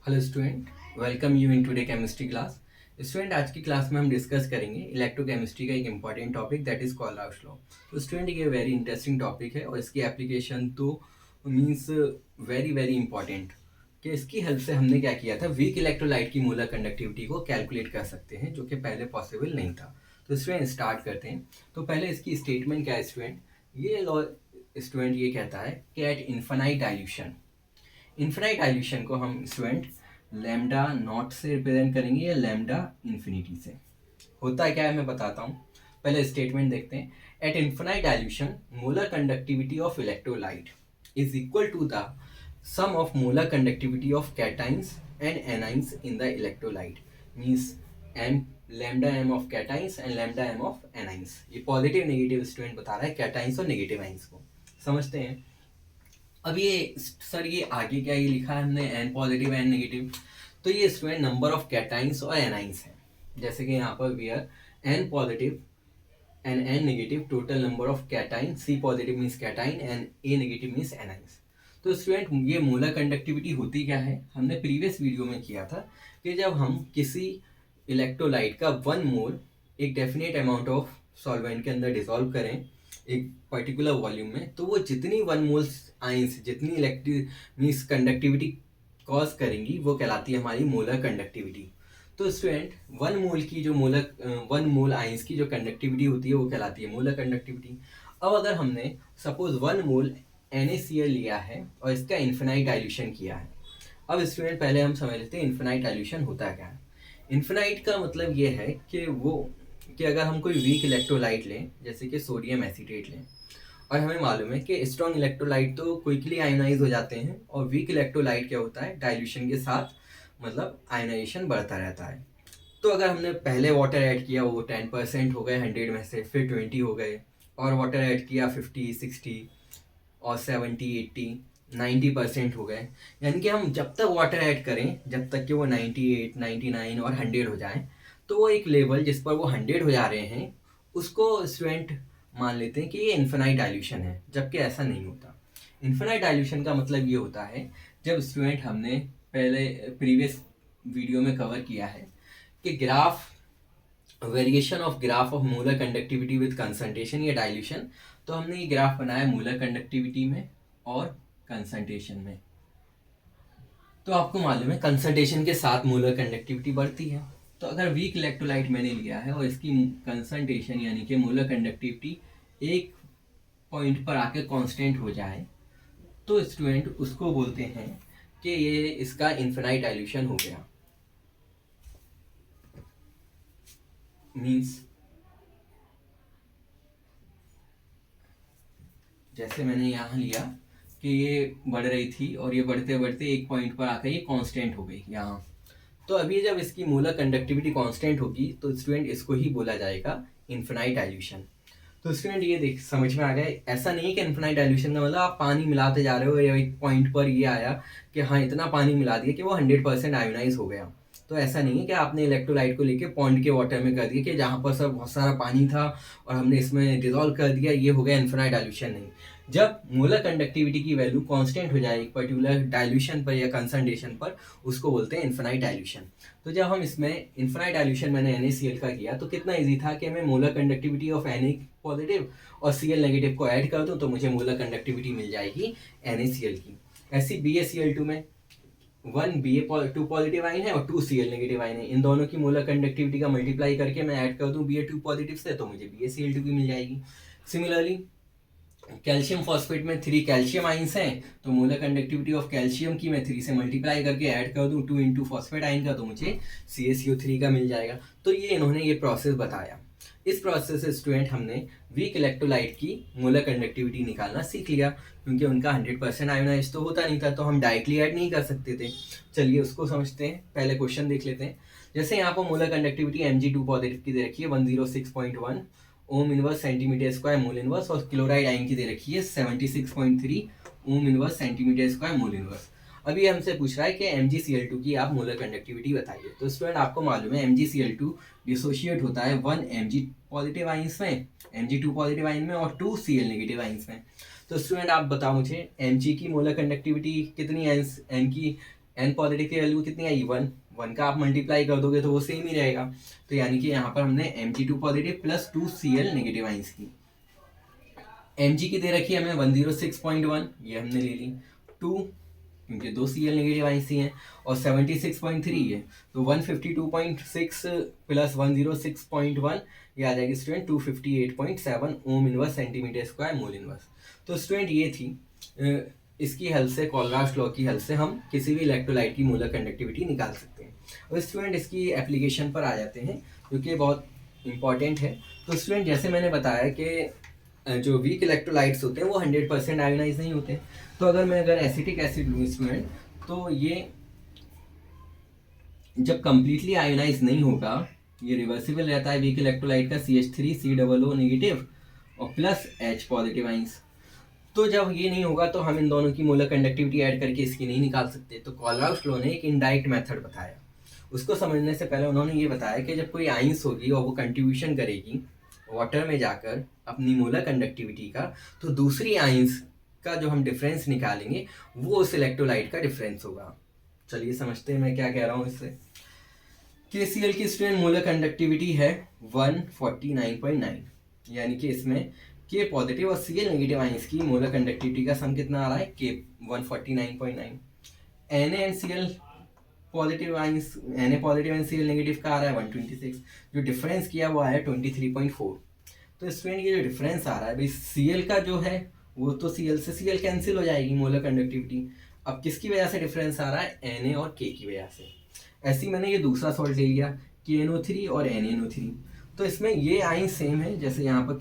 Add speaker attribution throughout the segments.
Speaker 1: Hello student, welcome you in today chemistry class. Student, आज की class में हम डिस्कस करेंगे इलेक्ट्रोकेमिस्ट्री का एक important topic that is Kohlrausch law. तो स्टूडेंट, ये वेरी इंटरेस्टिंग टॉपिक है और इसकी एप्लीकेशन तो मीन्स वेरी वेरी इंपॉर्टेंट कि इसकी हेल्प से हमने क्या किया था, वीक इलेक्ट्रोलाइट की मोलर कंडक्टिविटी को कैलकुलेट कर सकते हैं, जो कि पहले पॉसिबल नहीं था। तो स्टूडेंट स्टार्ट करते हैं। तो पहले इसकी स्टेटमेंट क्या है स्टूडेंट, ये लॉ स्टूडेंट ये कहता है कि at infinite dilution, infinite dilution को हम स्टूडेंट लैम्डा नॉट से रिप्रेजेंट करेंगे या लैम्डा इन्फिनिटी से। होता है क्या है मैं बताता हूँ, पहले स्टेटमेंट देखते हैं। At infinite dilution molar conductivity of electrolyte is equal to the sum of molar conductivity of cations and anions in the electrolyte. Means M lambda M of cations and lambda M of anions. ये positive negative student बता रहा है cations और negative ions को। समझते हैं। अब ये सर ये आगे क्या ये लिखा है हमने, एन पॉजिटिव एन नेगेटिव। तो ये स्टूडेंट नंबर ऑफ कैटाइंस और एनाइंस है। जैसे कि यहाँ पर where N positive and N negative total number of cation, C positive means cation and A negative means anions. तो स्टूडेंट ये मोलर कंडक्टिविटी होती क्या है, हमने प्रीवियस वीडियो में किया था कि जब हम किसी इलेक्ट्रोलाइट का 1 मोल एक डेफिनेट अमाउंट ऑफ सॉल्वेंट के अंदर डिसॉल्व करें एक पर्टिकुलर वॉल्यूम में, तो वो जितनी 1 मोल्स आइंस जितनी इलेक्ट्रिक मीन्स कंडक्टिविटी कॉज करेंगी वो कहलाती है हमारी मोलर कंडक्टिविटी। तो स्टूडेंट 1 मोल की जो 1 मोल आइंस की जो कंडक्टिविटी होती है वो कहलाती है मोलर कंडक्टिविटी। अब अगर हमने सपोज 1 मोल NaCl लिया है और इसका इन्फिनाइट डाइल्यूशन किया है। अब स्टूडेंट पहले हम समझ लेते हैं इन्फिनाइट डाइल्यूशन होता क्या है। इन्फिनाइट का मतलब ये है कि अगर हम कोई वीक इलेक्ट्रोलाइट लें जैसे कि सोडियम एसीटेट लें, और हमें मालूम है कि स्ट्रॉन्ग इलेक्ट्रोलाइट तो क्विकली आयोनाइज हो जाते हैं और वीक इलेक्ट्रोलाइट क्या होता है, डाइल्यूशन के साथ मतलब आयोनाइजेशन बढ़ता रहता है। तो अगर हमने पहले वाटर ऐड किया वो 10% हो गए 100 में से, फिर 20 हो गए, और वाटर ऐड किया 50 60 और 70 80 90% हो गए। यानी कि हम जब तक वाटर ऐड करें जब तक कि वो 98 99 और 100 हो जाए, तो वो एक लेवल जिस पर वो 100 हो जा रहे हैं उसको स्टूडेंट मान लेते हैं कि ये इन्फिनाइट डाइल्यूशन है, जबकि ऐसा नहीं होता। इन्फिनाइट डाइल्यूशन का मतलब ये होता है, जब स्टूडेंट हमने पहले प्रीवियस वीडियो में कवर किया है कि graph variation of graph of molar conductivity with concentration या डाइल्यूशन। तो हमने ये ग्राफ बनाया मोलर कंडक्टिविटी में और कंसंट्रेशन में। तो आपको मालूम है कंसंट्रेशन के साथ मोलर कंडक्टिविटी बढ़ती है। तो अगर वीक इलेक्ट्रोलाइट मैंने लिया है और इसकी कंसंट्रेशन यानी कि मोलर कंडक्टिविटी एक पॉइंट पर आकर कांस्टेंट हो जाए, तो स्टूडेंट उसको बोलते हैं कि ये इसका इन्फिनाइट डाइल्यूशन हो गया। मीन्स जैसे मैंने यहाँ लिया कि ये बढ़ रही थी और ये बढ़ते बढ़ते एक पॉइंट पर आकर ये कांस्टेंट हो गई यहाँ। तो अभी जब इसकी मोलर कंडक्टिविटी कांस्टेंट होगी तो स्टूडेंट इसको ही बोला जाएगा इन्फिनाइट डाइल्यूशन। तो स्टूडेंट ये देख समझ में आ गया, ऐसा नहीं है कि इन्फिनाइट डाइल्यूशन का मतलब आप पानी मिलाते जा रहे हो या एक पॉइंट पर ये आया कि हाँ इतना पानी मिला दिया कि वो 100% आयोनाइज हो गया। तो ऐसा नहीं है कि आपने इलेक्ट्रोलाइट को लेके पॉन्ड के वाटर में कर दिया कि जहाँ पर सर बहुत सारा पानी था और हमने इसमें डिजोल्व कर दिया, ये हो गया इन्फिनाइट डाइल्यूशन। नहीं, जब मोलर कंडक्टिविटी की वैल्यू कांस्टेंट हो जाए एक पर्टिकुलर डाइल्यूशन पर या कंसंट्रेशन पर, उसको बोलते हैं इन्फिनाइट डाइल्यूशन। तो जब हम इसमें इन्फिनाइट डाइल्यूशन मैंने NaCl का किया तो कितना इजी था कि मैं molar conductivity of Na positive और Cl नेगेटिव को ऐड कर दूं तो मुझे मोलर कंडक्टिविटी मिल जाएगी NaCl की। ऐसी BaCl2 में 1Ba2 पॉजिटिव आइन है और 2Cl नेगेटिव आइन है, इन दोनों की मोलर कंडक्टिविटी का मल्टीप्लाई करके मैं ऐड कर दूं Ba2 पॉजिटिव से तो मुझे BaCl2 भी मिल जाएगी। सिमिलरली कैल्शियम फॉस्फेट में 3 कैल्शियम आइंस हैं, तो मोलर कंडक्टिविटी ऑफ कैल्शियम की मैं 3 से मल्टीप्लाई करके ऐड कर दूं 2 इंटू फॉस्फेट आइन का तो मुझे CaCO3 का मिल जाएगा। तो ये इन्होंने ये प्रोसेस बताया। इस प्रोसेस से स्टूडेंट हमने वीक इलेक्ट्रोलाइट की मोलर कंडक्टिविटी निकालना सीख लिया, क्योंकि उनका 100% आयोनाइज तो होता नहीं था तो हम डायरेक्टली ऐड नहीं कर सकते थे। चलिए उसको समझते हैं, पहले क्वेश्चन देख लेते हैं। जैसे यहाँ पर मोलर कंडक्टिविटी Mg2 पॉजिटिव की दे रखी है 106.1 ओम inverse centimetre square mole inverse, और क्लोराइड आयन की दे रखी है 76.3 ओम inverse centimetre square mole inverse. अभी हमसे पूछ रहा है कि MgCl2 की आप मोलर कंडक्टिविटी बताइए। तो स्टूडेंट आपको मालूम है MgCl2 डिसोशिएट होता है 1 Mg पॉजिटिव आइंस में, Mg2 पॉजिटिव आइन में और 2 Cl नेगेटिव आइंस में। तो स्टूडेंट आप बताओ मुझे Mg की मोलर कंडक्टिविटी कितनी आइंस, M की एन पॉजिटिव की वैल्यू कितनी आई 1, 1 का आप मल्टीप्लाई कर दोगे तो वो सेम ही रहेगा। तो यानी कि यहाँ पर हमने Mg2 positive plus 2Cl negative ions की। Mg की दे रखी है हमें 106.1, ये हमने ले ली। 2 क्योंकि 2 Cl नेगेटिव आइंस ही हैं, और 76.3 है, तो 152.6 प्लस 106.1 ये आ जाएगी स्टूडेंट 258.7 ओम inverse centimetre square mole inverse. तो स्टूडेंट ये थी इसकी हेल्प से, कोलराउश लॉ की हेल्प से हम किसी भी इलेक्ट्रोलाइट की मोलर कंडक्टिविटी निकाल सकते हैं। और स्टूडेंट इसकी एप्लीकेशन पर आ जाते हैं जो कि बहुत इंपॉर्टेंट है। तो स्टूडेंट जैसे मैंने बताया कि जो वीक इलेक्ट्रोलाइट्स होते हैं वो 100% आयोनाइज नहीं होते। तो अगर एसिटिक एसिड लूँ स्टूडेंट, तो ये जब कंप्लीटली आयोनाइज नहीं होगा, ये रिवर्सिबल रहता है वीक इलेक्ट्रोलाइट का CH3 COO नेगेटिव और प्लस H पॉजिटिव आइंस। तो जब ये नहीं होगा तो हम इन दोनों की मोलर कंडक्टिविटी ऐड करके इसकी नहीं निकाल सकते। तो कोलराउश लॉ ने एक इनडायरेक्ट मेथड बताया। उसको समझने से पहले उन्होंने ये बताया कि जब कोई आइंस होगी और वो कंट्रीब्यूशन करेगी वाटर में जाकर अपनी मोलर कंडक्टिविटी का, तो दूसरी आइंस का जो हम डिफरेंस निकालेंगे वो उस इलेक्ट्रोलाइट का डिफरेंस होगा। चलिए समझते हैं मैं क्या कह रहा हूँ इससे। KCl की स्टूडेंट मोलर कंडक्टिविटी है 149.9, यानी कि इसमें K पॉजिटिव और Cl नेगेटिव आइंस की मोलर कंडक्टिविटी का सम कितना आ रहा है, K 149.9। Na and Cl positive ions, Na positive and Cl negative का आ रहा है 126, जो डिफरेंस किया वो आया 23.4। तो स्टूडेंट ये जो डिफरेंस आ रहा है भाई, Cl का जो है वो तो Cl से Cl कैंसिल हो जाएगी मोलर कंडक्टिविटी। अब किसकी वजह से डिफरेंस आ रहा है, Na और K की वजह से। ऐसे ही मैंने ये दूसरा सॉल्ट ले लिया KNO3 और NaNO3, तो इसमें ये आइन सेम है, जैसे यहाँ पर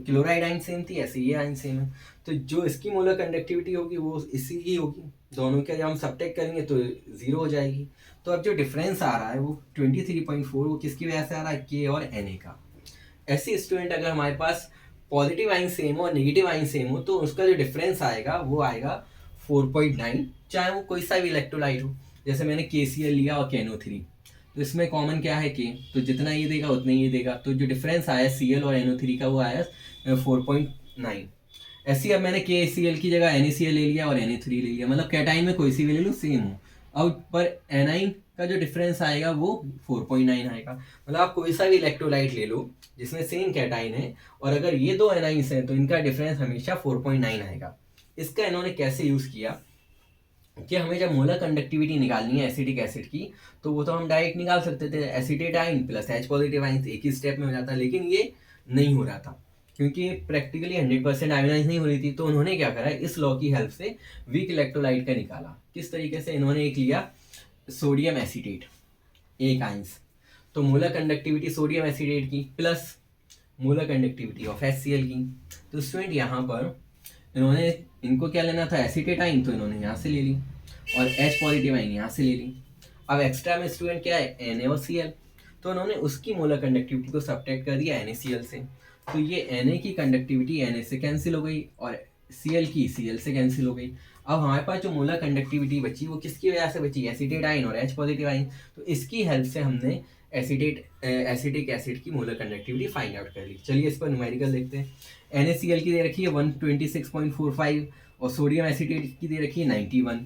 Speaker 1: क्लोराइड आइन सेम थी, ऐसे ये आइन सेम है। तो जो इसकी मोलर कंडक्टिविटी होगी वो इसी की होगी, दोनों के जब हम सबट्रैक्ट करेंगे तो 0 हो जाएगी। तो अब जो डिफरेंस आ रहा है वो 23.4, वो किसकी वजह से आ रहा है, K और Na का। ऐसे स्टूडेंट अगर हमारे पास पॉजिटिव आइन सेम हो और नेगेटिव आइन सेम हो तो उसका जो डिफरेंस आएगा वो आएगा 4.9, चाहे वो कोई सा भी इलेक्ट्रोलाइट हो। जैसे मैंने KCl लिया और KNO3, तो इसमें कॉमन क्या है K, तो जितना ये देगा उतना ही ये देगा, तो जो डिफरेंस आया Cl और NO3 का वो आया 4.9। ऐसे ही अब मैंने KCl की जगह NaCl ले लिया और Na3 ले लिया, मतलब कैटाइन में कोई सी भी ले लो सेम हो। अब पर एनाइन का जो डिफरेंस आएगा वो 4.9 आएगा। मतलब आप कोई सा भी इलेक्ट्रोलाइट ले लो जिसमें सेम कैटाइन है, और अगर ये दो एनाइंस हैं तो इनका डिफरेंस हमेशा 4.9 आएगा। इसका इन्होंने कैसे यूज़ किया कि हमें जब मोलर कंडक्टिविटी निकालनी है एसिटिक एसिड की, तो वो तो हम डायरेक्ट निकाल सकते थे, एसिटेट आइन प्लस H पॉजिटिव आइन एक ही स्टेप में हो जाता, लेकिन ये नहीं हो रहा था क्योंकि प्रैक्टिकली 100% आयोनाइज नहीं हो रही थी। तो उन्होंने क्या करा, इस लॉ की हेल्प से वीक इलेक्ट्रोलाइट का निकाला। किस तरीके से, इन्होंने एक लिया सोडियम एसीटेट, एक आइंस, तो मोलर कंडक्टिविटी सोडियम एसीटेट की plus molar conductivity of HCl की। तो स्टूडेंट यहाँ पर इन्होंने, इनको क्या लेना था, एसीटेट आइन, तो इन्होंने यहाँ से ले ली, और H पॉजिटिव आइन यहाँ से ले ली। अब एक्स्ट्रा में स्टूडेंट क्या है, Na और Cl, तो उन्होंने उसकी मोलर कंडक्टिविटी को सब्ट्रैक्ट कर दिया NaCl से। तो ये Na की कंडक्टिविटी Na से कैंसिल हो गई और Cl की Cl से कैंसिल हो गई। अब हमारे पास जो मोलर कंडक्टिविटी बची वो किसकी वजह से बची, एसीटेट आइन और H पॉजिटिव आइन। तो इसकी हेल्प से हमने एसिटिक एसिड की मोलर कंडक्टिविटी फाइंड आउट कर ली। चलिए इस पर न्यूमेरिकल देखते हैं। NaCl की दे रखी है 126.45 और सोडियम एसीटेट की दे रखी है 91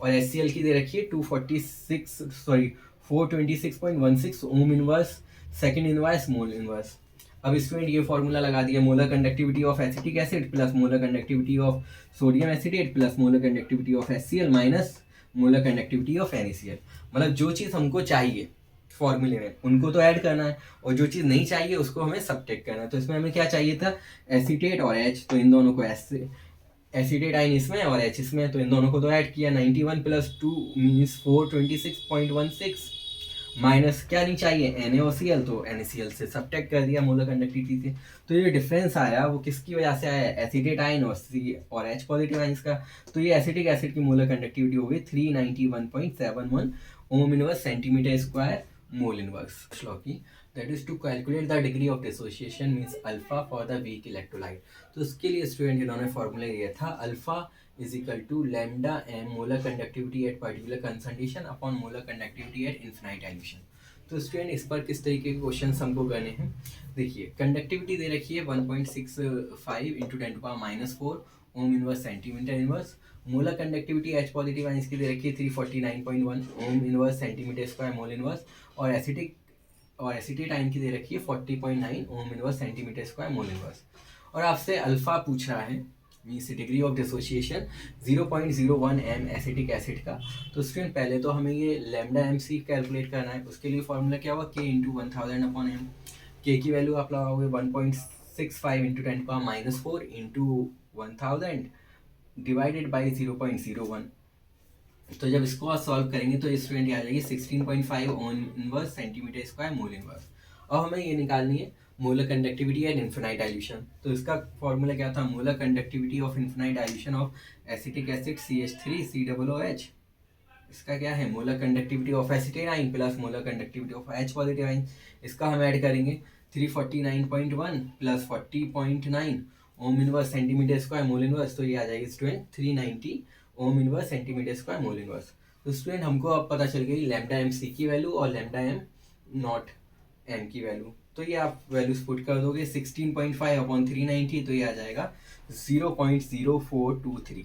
Speaker 1: और HCl की दे रखी है 426.16 ohm inverse second inverse mole inverse. अब स्टूडेंट ये फॉर्मूला लगा दिया, molar conductivity of acetic acid plus molar conductivity of sodium acetate plus molar conductivity of HCl minus molar conductivity of NaCl। मतलब जो चीज़ हमको चाहिए फॉर्मूले में उनको तो ऐड करना है, और जो चीज़ नहीं चाहिए उसको हमें सबट्रैक्ट करना है। तो इसमें हमें क्या चाहिए था, एसीटेट और H, तो इन दोनों को S से, एसीटेट आइन इसमें और H इसमें, तो इन दोनों को तो ऐड किया। 91 प्लस 2 मीन्स 426.16 माइनस क्या नहीं चाहिए, Na और Cl, तो NaCl से सबट्रैक्ट कर दिया मोलर कंडक्टिविटी से। तो ये डिफरेंस आया वो किसकी वजह से आया, एसीटेट आइन और H पॉजिटिव आइंस का। तो ये एसिटिक एसिड की मोलर कंडक्टिविटी हो गई 391.71 ohm inverse centimetre square mole inverse law की। That is to calculate the degree of dissociation means alpha for the weak electrolyte. तो उसके लिए स्टूडेंट इन्होंने फॉर्मूला दिया था alpha is equal to lambda M molar conductivity at particular concentration upon molar conductivity at infinite addition. तो student इस पर किस तरीके के क्वेश्चन हमको करने हैं, देखिए कंडक्टिविटी दे रखी है 1.65 × 10⁻⁴ ohm inverse centimetre inverse, molar conductivity H positive ions की दे रखी है 349.1 ohm inverse centimetre square mole inverse, और एसिटेट आयन की दे रखी है 40.9 ohm inverse centimetre square mole inverse. और आपसे अल्फा पूछ रहा है, means degree of dissociation 0.01 M acetic acid का। तो स्टूडेंट पहले तो हमें ये लैम्डा एम सी कैलकुलेट करना है। उसके लिए फॉर्मूला क्या हुआ, के इंटू 1000 अपॉन एम। के की वैल्यू आप लगाओगे 1.65 इंटू 10⁻⁻4 इंटू 1000 डिवाइडेड बाई 0.01। तो जब इसको आप सॉल्व करेंगे तो स्टूडेंट आ जाएगी 16.5 ओम inverse centimetre square mole inverse. अब हमें ये निकालनी है molar conductivity at infinite dilution. तो इसका फॉर्मूला क्या था, molar conductivity of infinite dilution of acetic acid CH3COOH। इसका क्या है, molar conductivity of acetate ion plus molar conductivity of H positive ion. इसका हम ऐड करेंगे 349.1 plus 40.9 ohm inverse centimetre square mole inverse. तो ये आ जाएगी स्टूडेंट 390 ओम inverse centimetre square mole inverse. तो स्टूडेंट हमको अब पता चल गई लैम्डा एम सी की वैल्यू और लैम्डा एम नॉट एम की वैल्यू। तो ये आप वैल्यूज पुट कर दोगे 16.5 अपॉन 390, तो ये आ जाएगा 0.0423।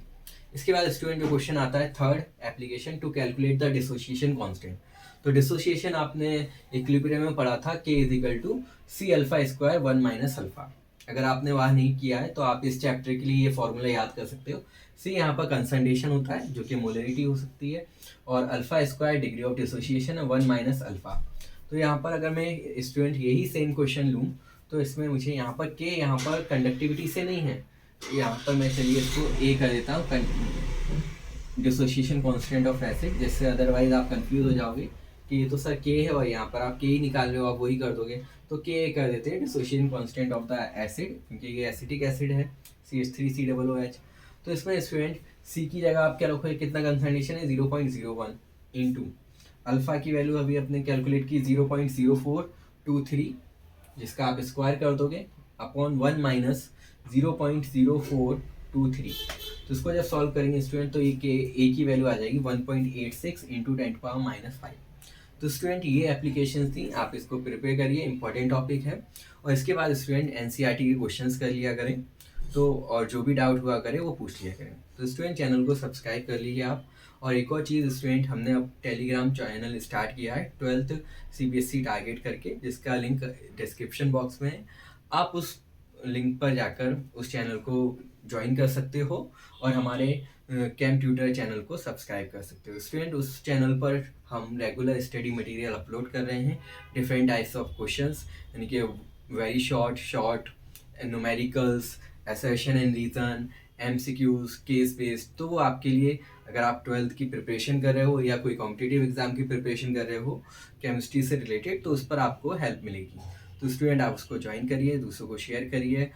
Speaker 1: इसके बाद स्टूडेंट जो क्वेश्चन आता है third application to calculate the dissociation constant. तो डिसोसिएशन आपने इक्विलिब्रियम में पढ़ा था K equal to C alpha square 1 minus alpha. अगर आपने वहाँ नहीं किया है तो आप इस चैप्टर के लिए ये फॉर्मूला याद कर सकते हो। सी यहाँ पर कंसंट्रेशन होता है जो कि मोलरिटी हो सकती है, और alpha square degree of dissociation है 1 माइनस अल्फा। तो यहाँ पर अगर मैं स्टूडेंट यही सेम क्वेश्चन लूँ तो इसमें मुझे यहाँ पर K यहाँ पर कंडक्टिविटी से नहीं है, यहाँ पर मैं चलिए इसको ए कर देता हूँ डिसोसिएशन कांस्टेंट ऑफ एसिड, जिससे अदरवाइज आप कंफ्यूज हो जाओगे कि ये तो सर के है और यहाँ पर आप के ही निकाल रहे हो, आप वही कर दोगे। तो के कर देते हैं dissociation constant of the acid, क्योंकि ये एसिटिक एसिड है CH3COOH। तो इसमें स्टूडेंट सी की जगह आप क्या रखोगे, कितना कंसंट्रेशन है 0.01 इंटू अल्फा की वैल्यू अभी अपने कैलकुलेट की 0.0423, जिसका आप स्क्वायर कर दोगे अपॉन 1 माइनस 0.0423। तो इसको जब सॉल्व करेंगे स्टूडेंट तो ये के ए की वैल्यू आ जाएगी 1.86 इंटू 10⁻⁻5। तो स्टूडेंट ये एप्लीकेशन थी, आप इसको प्रिपेयर करिए, इंपॉर्टेंट टॉपिक है। और इसके बाद स्टूडेंट एनसीईआरटी के क्वेश्चंस कर लिया करें, तो और जो भी डाउट हुआ करे वो पूछ लिया करें। तो स्टूडेंट चैनल को सब्सक्राइब कर लीजिए आप। और एक और चीज़ स्टूडेंट, हमने अब टेलीग्राम चैनल स्टार्ट किया है 12th CBSE टारगेट करके, जिसका लिंक डिस्क्रिप्शन बॉक्स में है। आप उस लिंक पर जाकर उस चैनल को ज्वाइन कर सकते हो और हमारे कैम ट्यूटर चैनल को सब्सक्राइब कर सकते हो। स्टूडेंट उस चैनल पर हम रेगुलर स्टडी मटेरियल अपलोड कर रहे हैं, डिफरेंट टाइप्स ऑफ क्वेश्चंस, यानी कि very short numericals, assertion and reason, MCQs, case based. तो वो आपके लिए, अगर आप 12th की प्रिपरेशन कर रहे हो या कोई कॉम्पिटिटिव एग्जाम की प्रिपरेशन कर रहे हो केमिस्ट्री से रिलेटेड, तो उस पर आपको हेल्प मिलेगी। तो स्टूडेंट आप उसको ज्वाइन करिए, दूसरों को शेयर करिए।